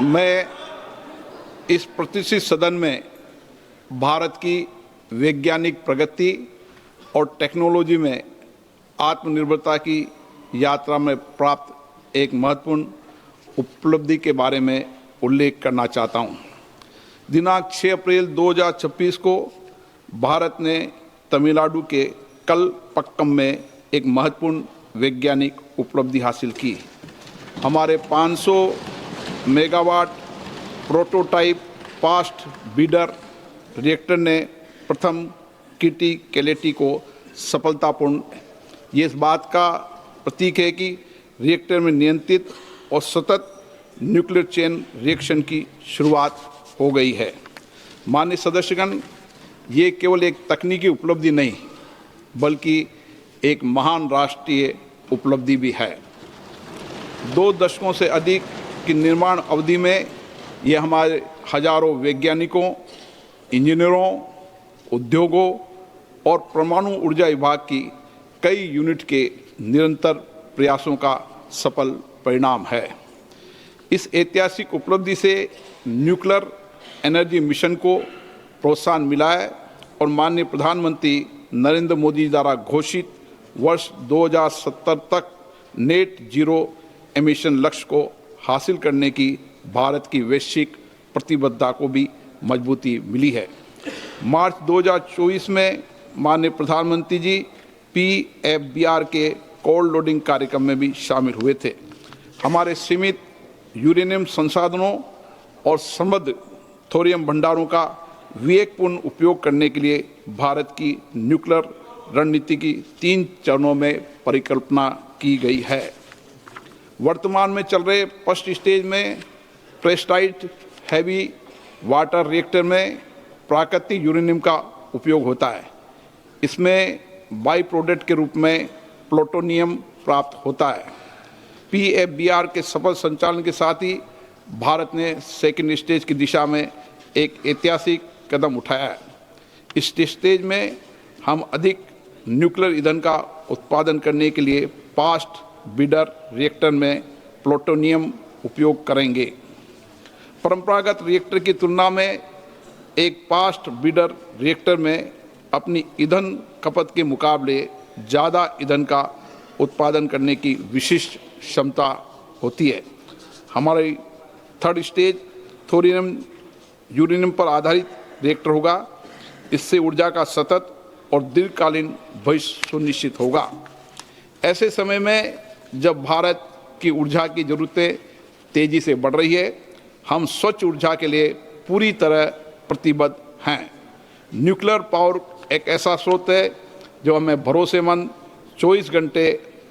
मैं इस प्रतिष्ठित सदन में भारत की वैज्ञानिक प्रगति और टेक्नोलॉजी में आत्मनिर्भरता की यात्रा में प्राप्त एक महत्वपूर्ण उपलब्धि के बारे में उल्लेख करना चाहता हूं। दिनांक 6 अप्रैल 2026 को भारत ने तमिलनाडु के कलपक्कम में एक महत्वपूर्ण वैज्ञानिक उपलब्धि हासिल की। हमारे 500 megawatt prototype fast breeder reactor ने प्रथम किटी कैलेटी को सफलतापूर्ण, ये इस बात का प्रतीक है कि रिएक्टर में नियंत्रित और सतत न्यूक्लियर चेन रिएक्शन की शुरुआत हो गई है। माननीय सदस्यगण, ये केवल एक तकनीकी उपलब्धि नहीं बल्कि एक महान राष्ट्रीय उपलब्धि भी है। 2 दशकों से अधिक की निर्माण अवधि में यह हमारे हजारों वैज्ञानिकों, इंजीनियरों, उद्योगों और परमाणु ऊर्जा विभाग की कई यूनिट के निरंतर प्रयासों का सफल परिणाम है। इस ऐतिहासिक उपलब्धि से न्यूक्लियर एनर्जी मिशन को प्रोत्साहन मिला है और माननीय प्रधानमंत्री नरेंद्र मोदी द्वारा घोषित वर्ष 2070 तक नेट जीरो एमिशन लक्ष्य को हासिल करने की भारत की वैश्विक प्रतिबद्धता को भी मजबूती मिली है। मार्च 2024 में माननीय प्रधानमंत्री जी PFBR के कोल्ड लोडिंग कार्यक्रम में भी शामिल हुए थे। हमारे सीमित यूरेनियम संसाधनों और समृद्ध थोरियम भंडारों का विवेकपूर्ण उपयोग करने के लिए भारत की न्यूक्लियर रणनीति की 3 चरणों में परिकल्पना की गई है। वर्तमान में चल रहे फर्स्ट स्टेज में प्रेस्टाइज्ड हैवी वाटर रिएक्टर में प्राकृतिक यूरेनियम का उपयोग होता है। इसमें बाई प्रोडक्ट के रूप में प्लूटोनियम प्राप्त होता है। PFBR के सफल संचालन के साथ ही भारत ने सेकेंड स्टेज की दिशा में एक ऐतिहासिक कदम उठाया है। इस स्टेज में हम अधिक न्यूक्लियर ईंधन का उत्पादन करने के लिए फास्ट ब्रीडर रिएक्टर में प्लूटोनियम उपयोग करेंगे। परंपरागत रिएक्टर की तुलना में एक फास्ट ब्रीडर रिएक्टर में अपनी ईंधन खपत के मुकाबले ज़्यादा ईंधन का उत्पादन करने की विशिष्ट क्षमता होती है। हमारी थर्ड स्टेज थोरियम यूरेनियम पर आधारित रिएक्टर होगा। इससे ऊर्जा का सतत और दीर्घकालीन भविष्य सुनिश्चित होगा। ऐसे समय में जब भारत की ऊर्जा की ज़रूरतें तेज़ी से बढ़ रही है, हम स्वच्छ ऊर्जा के लिए पूरी तरह प्रतिबद्ध हैं। न्यूक्लियर पावर एक ऐसा स्रोत है जो हमें भरोसेमंद 24 घंटे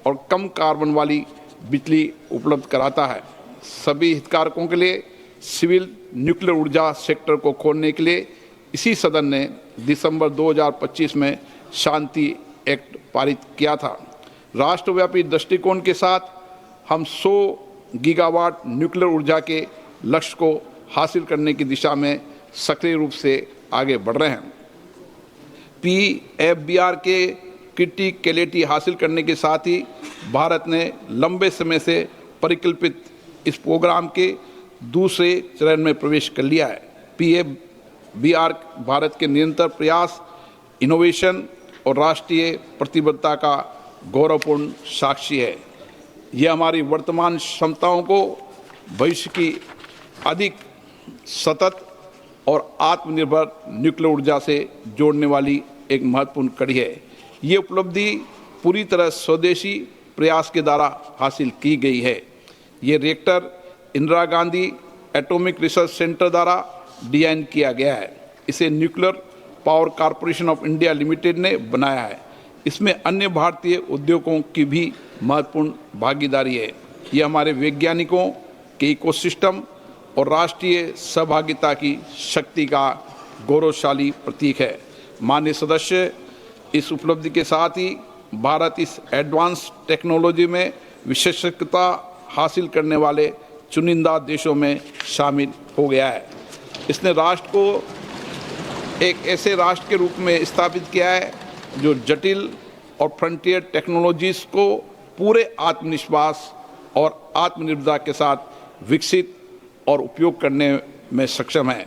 और कम कार्बन वाली बिजली उपलब्ध कराता है। सभी हितधारकों के लिए सिविल न्यूक्लियर ऊर्जा सेक्टर को खोलने के लिए इसी सदन ने दिसंबर 2025 में शांति एक्ट पारित किया था। राष्ट्रव्यापी दृष्टिकोण के साथ हम 100 गीगावाट न्यूक्लियर ऊर्जा के लक्ष्य को हासिल करने की दिशा में सक्रिय रूप से आगे बढ़ रहे हैं। PFBR के किटी कैलेटी हासिल करने के साथ ही भारत ने लंबे समय से परिकल्पित इस प्रोग्राम के दूसरे चरण में प्रवेश कर लिया है। PFBR भारत के निरंतर प्रयास, इनोवेशन और राष्ट्रीय प्रतिबद्धता का गौरवपूर्ण साक्षी है। यह हमारी वर्तमान क्षमताओं को भविष्य की अधिक सतत और आत्मनिर्भर न्यूक्लियर ऊर्जा से जोड़ने वाली एक महत्वपूर्ण कड़ी है। ये उपलब्धि पूरी तरह स्वदेशी प्रयास के द्वारा हासिल की गई है। ये reactor Indira Gandhi atomic research centre द्वारा डिजाइन किया गया है। इसे nuclear power corporation of India limited ने बनाया है। इसमें अन्य भारतीय उद्योगों की भी महत्वपूर्ण भागीदारी है। ये हमारे वैज्ञानिकों के इकोसिस्टम और राष्ट्रीय सहभागिता की शक्ति का गौरवशाली प्रतीक है। माननीय सदस्य, इस उपलब्धि के साथ ही भारत इस एडवांस टेक्नोलॉजी में विशेषज्ञता हासिल करने वाले चुनिंदा देशों में शामिल हो गया है। इसने राष्ट्र को एक ऐसे राष्ट्र के रूप में स्थापित किया है जो जटिल और फ्रंटियर टेक्नोलॉजीज़ को पूरे आत्मविश्वास और आत्मनिर्भरता के साथ विकसित और उपयोग करने में सक्षम है।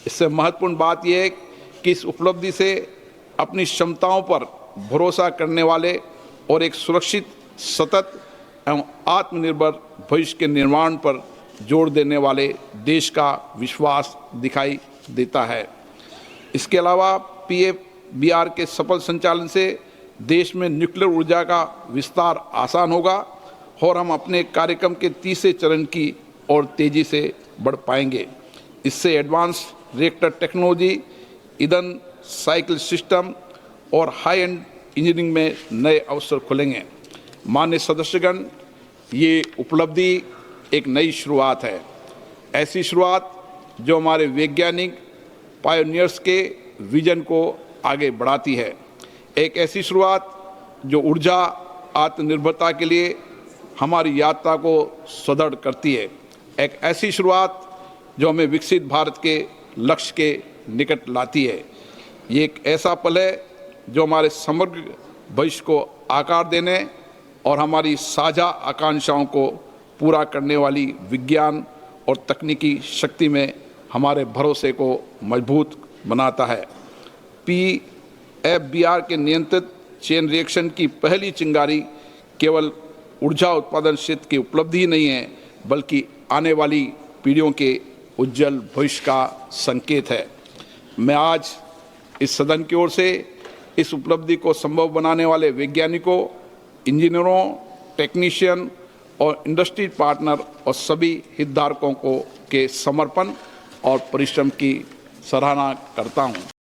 इससे महत्वपूर्ण बात यह है कि इस उपलब्धि से अपनी क्षमताओं पर भरोसा करने वाले और एक सुरक्षित, सतत एवं आत्मनिर्भर भविष्य के निर्माण पर जोर देने वाले देश का विश्वास दिखाई देता है। इसके अलावा PFBR के सफल संचालन से देश में न्यूक्लियर ऊर्जा का विस्तार आसान होगा और हम अपने कार्यक्रम के तीसरे चरण की ओर तेजी से बढ़ पाएंगे। इससे एडवांस रिएक्टर टेक्नोलॉजी, ईंधन साइकिल सिस्टम और हाई एंड इंजीनियरिंग में नए अवसर खुलेंगे। माननीय सदस्यगण, ये उपलब्धि एक नई शुरुआत है, ऐसी शुरुआत जो हमारे वैज्ञानिक पायोनियर्स के विजन को आगे बढ़ाती है। एक ऐसी शुरुआत जो ऊर्जा आत्मनिर्भरता के लिए हमारी यात्रा को सुदृढ़ करती है। एक ऐसी शुरुआत जो हमें विकसित भारत के लक्ष्य के निकट लाती है। ये एक ऐसा पल है जो हमारे समग्र भविष्य को आकार देने और हमारी साझा आकांक्षाओं को पूरा करने वाली विज्ञान और तकनीकी शक्ति में हमारे भरोसे को मजबूत बनाता है। PFBR के नियंत्रित चेन रिएक्शन की पहली चिंगारी केवल ऊर्जा उत्पादन क्षेत्र की उपलब्धि ही नहीं है, बल्कि आने वाली पीढ़ियों के उज्जवल भविष्य का संकेत है। मैं आज इस सदन की ओर से इस उपलब्धि को संभव बनाने वाले वैज्ञानिकों, इंजीनियरों, टेक्नीशियन और इंडस्ट्री पार्टनर और सभी हितधारकों को के समर्पण और परिश्रम की सराहना करता हूं।